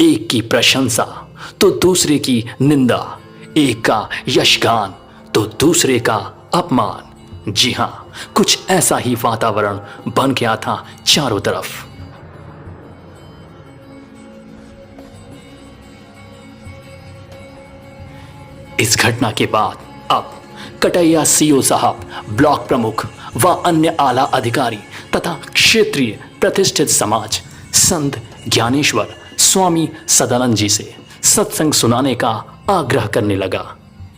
एक की प्रशंसा तो दूसरे की निंदा, एक का यशगान तो दूसरे का अपमान। जी हाँ, कुछ ऐसा ही वातावरण बन गया था चारों तरफ। इस घटना के बाद अब कटैया सीओ साहब, ब्लॉक प्रमुख व अन्य आला अधिकारी तथा क्षेत्रीय प्रतिष्ठित समाज संत ज्ञानेश्वर स्वामी सदानंद जी से सत्संग सुनाने का आग्रह करने लगा।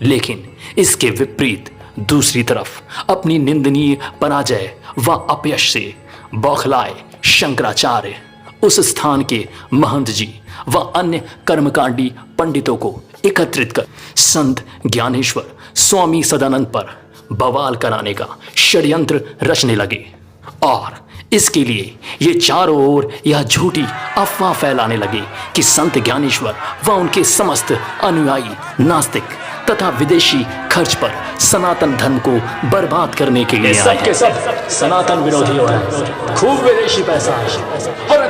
लेकिन इसके विपरीत दूसरी तरफ अपनी निंदनीय पराजय व अपयश से बौखलाए शंकराचार्य उस स्थान के महंत जी व अन्य कर्मकांडी पंडितों को एकत्रित कर संत ज्ञानेश्वर स्वामी सदानंद पर बवाल कराने का षड्यंत्र रचने लगे और इसके लिए ये चारों ओर यह झूठी अफवाह फैलाने लगे कि संत ज्ञानेश्वर व उनके समस्त अनुयायी नास्तिक तथा विदेशी खर्च पर सनातन धर्म को बर्बाद करने के लिए आए हैं। सब सनातन विरोधी हो रहे हैं, खूब विदेशी पैसा है। और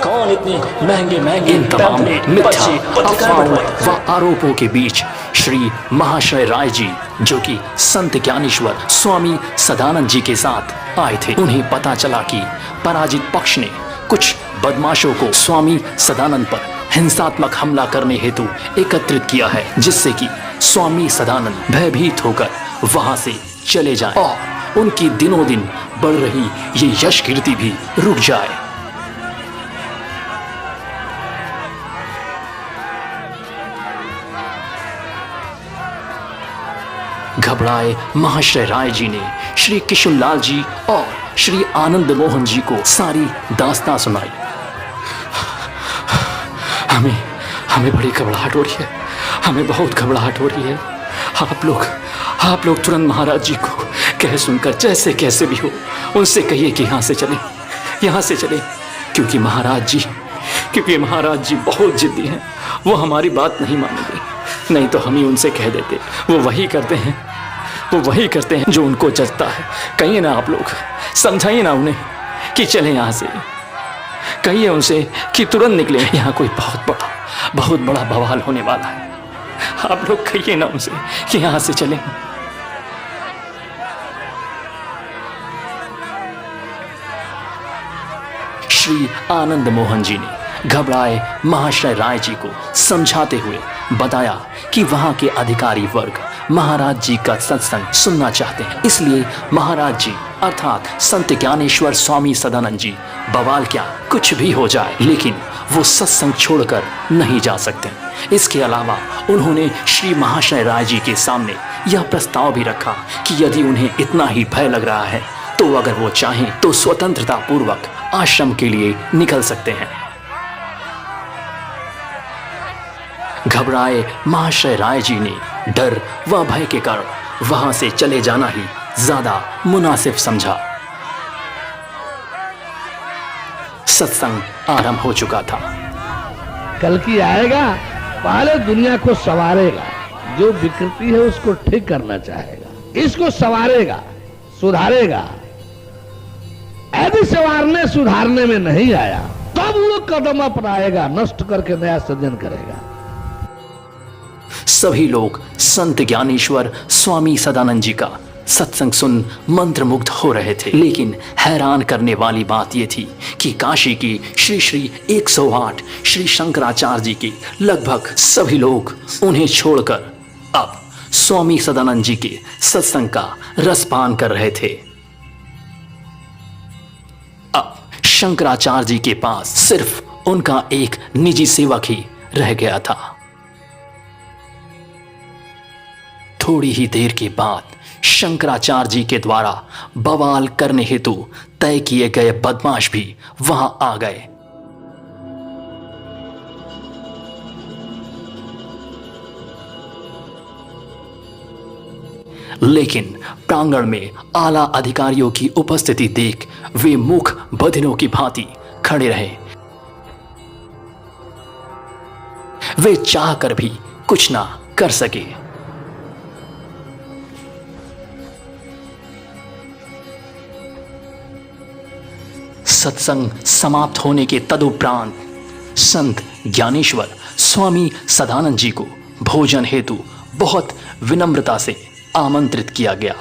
कौन इतनी महंगे इन तमाम मिथ्या अफवाहों व आरोपों के बीच श्री महाशय राय जी, जो कि संत ज्ञानेश्वर स्वामी सदानंद जी के साथ आए थे, उन्हें पता चला कि पराजित पक्ष ने कुछ बदमाशों को स्वामी सदानंद पर हिंसात्मक हमला करने हेतु एकत्रित किया है, जिससे कि स्वामी सदानंद भयभीत होकर वहां से चले जाएं और उनकी दिनों दिन बढ़ रही ये यश कीर्ति भी रुक जाए। घबराए महाशय राय जी ने श्री किशुनलाल जी और श्री आनंद मोहन जी को सारी दास्तां सुनाई। हमें बड़ी घबराहट हो रही है, हमें बहुत घबराहट हो रही है। आप लोग तुरंत महाराज जी को कह सुनकर जैसे कैसे भी हो उनसे कहिए कि यहाँ से चलें, क्योंकि महाराज जी बहुत जिद्दी हैं, वो हमारी बात नहीं मानेंगे। नहीं तो हम ही उनसे कह देते, वो वही करते हैं जो उनको जचता है। कहिए ना आप लोग, समझाइए ना उन्हें कि चलें यहाँ से, कहिए उनसे कि तुरंत निकले, यहाँ कोई बहुत बड़ा बवाल होने वाला है। आप लोग कहिए ना उनसे कि यहाँ से चलें। श्री आनंद मोहन जी ने घबराए महाशय राय जी को समझाते हुए बताया कि वहां के अधिकारी वर्ग महाराज जी का सत्संग सुनना चाहते हैं, इसलिए महाराज जी अर्थात संत ज्ञानेश्वर स्वामी सदानंद जी बवाल क्या कुछ भी हो जाए, लेकिन वो सत्संग छोड़कर नहीं जा सकते। इसके अलावा उन्होंने श्री महाशय राय जी के सामने यह प्रस्ताव भी रखा कि यदि उन्हें इतना ही भय लग रहा है तो अगर वो चाहें तो स्वतंत्रता पूर्वक आश्रम के लिए निकल सकते हैं। घबराए महाशय राय जी ने डर व भय के कारण वहां से चले जाना ही ज्यादा मुनासिब समझा। सत्संग आरंभ हो चुका था। कल की आएगा, पहले दुनिया को संवारेगा, जो विकृति है उसको ठीक करना चाहेगा, इसको संवारेगा, सुधारेगा। यदि संवारने सुधारने में नहीं आया तब वो कदम अपनाएगा, नष्ट करके नया सृजन करेगा। सभी लोग संत ज्ञानेश्वर स्वामी सदानंद जी का सत्संग सुन मंत्रमुग्ध हो रहे थे, लेकिन हैरान करने वाली बात यह थी कि काशी की श्री 108 श्री शंकराचार्य जी के लगभग सभी लोग उन्हें छोड़कर अब स्वामी सदानंद जी के सत्संग का रसपान कर रहे थे। अब शंकराचार्य जी के पास सिर्फ उनका एक निजी सेवक ही रह गया था। थोड़ी ही देर के बाद शंकराचार्य जी के द्वारा बवाल करने हेतु तय किए गए बदमाश भी वहां आ गए। लेकिन प्रांगण में आला अधिकारियों की उपस्थिति देख वे मूक बधिरों की भांति खड़े रहे। वे चाहकर भी कुछ ना कर सके। सत्संग समाप्त होने के तदुपरांत संत ज्ञानेश्वर स्वामी सदानंद जी को भोजन हेतु बहुत विनम्रता से आमंत्रित किया गया।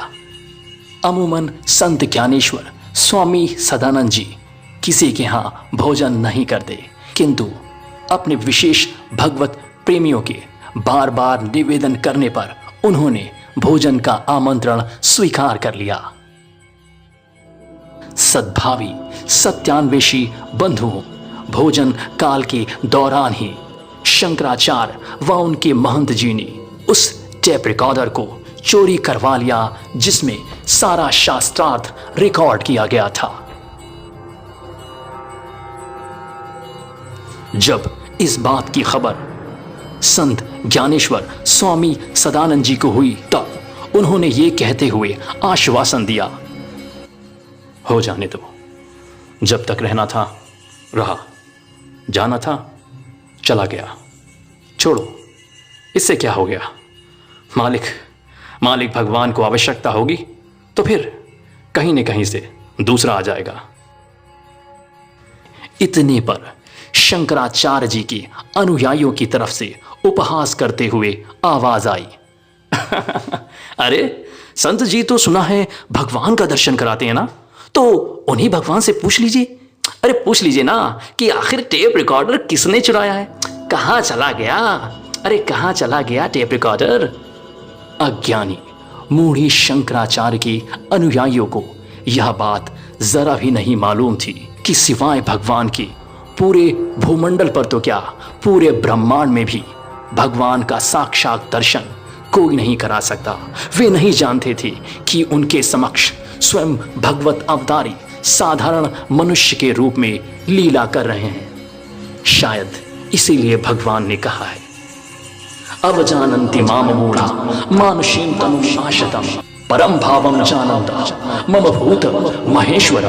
अमूमन संत ज्ञानेश्वर स्वामी सदानंद जी किसी के यहाँ भोजन नहीं करते, किंतु अपने विशेष भगवत प्रेमियों के बार बार निवेदन करने पर उन्होंने भोजन का आमंत्रण स्वीकार कर लिया। सद्भावी सत्यान्वेषी बंधुओं, भोजन काल के दौरान ही शंकराचार्य व उनके महंत जी ने उस टेप रिकॉर्डर को चोरी करवा लिया जिसमें सारा शास्त्रार्थ रिकॉर्ड किया गया था। जब इस बात की खबर संत ज्ञानेश्वर स्वामी सदानंद जी को हुई तब उन्होंने ये कहते हुए आश्वासन दिया, हो जाने दो, जब तक रहना था रहा, जाना था चला गया, छोड़ो, इससे क्या हो गया। मालिक भगवान को आवश्यकता होगी तो फिर कहीं न कहीं से दूसरा आ जाएगा। इतने पर शंकराचार्य जी के अनुयायियों की तरफ से उपहास करते हुए आवाज आई, अरे संत जी तो सुना है भगवान का दर्शन कराते हैं ना, तो उन्हीं भगवान से पूछ लीजिए। अरे पूछ लीजिए ना कि आखिर टेप रिकॉर्डर किसने चुराया है, कहां चला गया, अरे कहां चला गया टेप रिकॉर्डर। अज्ञानी मूढ़ी शंकराचार्य के अनुयायियों को यह बात जरा भी नहीं मालूम थी कि सिवाय भगवान के पूरे भूमंडल पर तो क्या पूरे ब्रह्मांड में भी भगवान का साक्षात दर्शन कोई नहीं करा सकता। वे नहीं जानते थे कि उनके समक्ष स्वयं भगवत अवतारी साधारण मनुष्य के रूप में लीला कर रहे हैं। शायद इसीलिए भगवान ने कहा है, अवजानन्ति माम मूढ़ा मानुषीं तनुम् आशतम् परम भावम जानन्ता मम भूत महेश्वर।